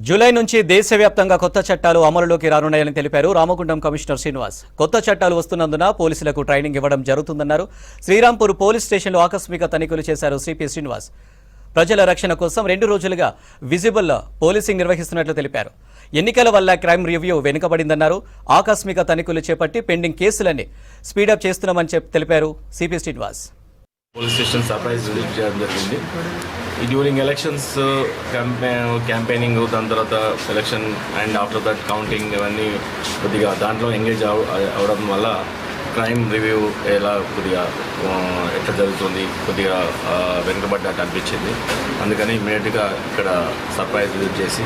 July నుంచి దేశవ్యాప్తంగా కొత్త చట్టాలు అమలులోకి రానున్నాయని తెలిపారు రామగుండం కమిషనర్ శ్రీనివాస్. కొత్త చట్టాలు వస్తున్నందున పోలీసులకు ట్రైనింగ్ ఇవ్వడం జరుగుతుందన్నారు. శ్రీరాంపూర్ పోలీస్ స్టేషన్లో ఆకస్మిక తనిఖీలు చేశారు సిపి శ్రీనివాస్. ప్రజల రక్షణ కోసం 2 రోజులుగా విజిబుల్ పోలీసింగ్ నిర్వహిస్తున్నట్లు తెలిపారు. ఎన్నికల వల్ల క్రైమ్ రివ్యూ వెనుకబడిందన్నారు. ఆకస్మిక తనిఖీలు చేపట్టి పెండింగ్ కేసులన్నీ స్పీడప్ చేస్తున్నామని తెలిపారు CP Srinivas. Police station surprise visit చేయడం జరిగింది. డ్యూరింగ్ ఎలక్షన్స్ క్యాంపెయినింగ్, దాని తర్వాత election and after that counting, ఇవన్నీ కొద్దిగా దాంట్లో ఎంగేజ్ అవడం వల్ల క్రైమ్ రివ్యూ కొద్దిగా ఎట్లా జరుగుతుంది, కొద్దిగా వెనుకబడ్డట్టు అనిపించింది. అందుకని ఇమీడియట్గా ఇక్కడ సర్ప్రైజ్ విజిట్ చేసి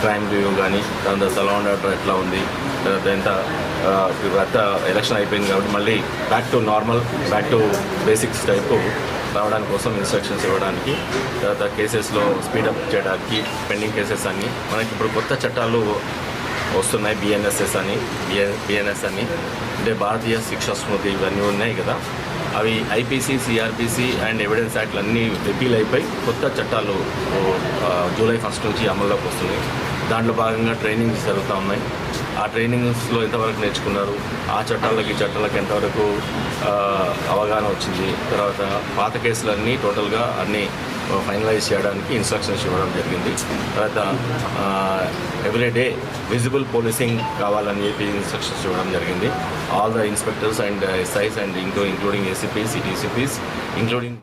క్రైమ్ రివ్యూ కానీ, దాని తర్వాత సరౌండ్ ఆర్డర్ ఎట్లా ఉంది, తర్వాత ఎంత ఎలక్షన్ అయిపోయింది కాబట్టి మళ్ళీ back to normal, back to basics type రావడానికి కోసం ఇన్స్ట్రక్షన్స్ ఇవ్వడానికి, తర్వాత కేసెస్లో స్పీడప్ చేయడానికి పెండింగ్ కేసెస్ అన్నీ మనకి ఇప్పుడు కొత్త చట్టాలు వస్తున్నాయి. బిఎన్ఎస్ అని అంటే భారతీయ శిక్షా స్మృతి, ఇవన్నీ ఉన్నాయి కదా. అవి ఐపీసీ, సిఆర్పిసి అండ్ ఎవిడెన్స్ యాక్ట్లు అన్నీ రిపీల్ అయిపోయి కొత్త చట్టాలు జూలై 1 నుంచి అమల్లోకి వస్తున్నాయి. దాంట్లో భాగంగా ట్రైనింగ్స్ జరుగుతూ ఉన్నాయి. ఆ ట్రైనింగ్స్లో ఎంతవరకు నేర్చుకున్నారు, ఆ చట్టాలకి ఈ చట్టాలకి ఎంతవరకు అవగాహన వచ్చింది, తర్వాత పాత కేసులన్నీ టోటల్గా అన్నీ ఫైనలైజ్ చేయడానికి ఇన్స్ట్రక్షన్స్ ఇవ్వడం జరిగింది. తర్వాత ఎవ్రీడే విజిబుల్ పోలీసింగ్ కావాలని చెప్పి ఇన్స్ట్రక్షన్స్ ఇవ్వడం జరిగింది. All the inspectors and SIs and including ACPs, city CPs, including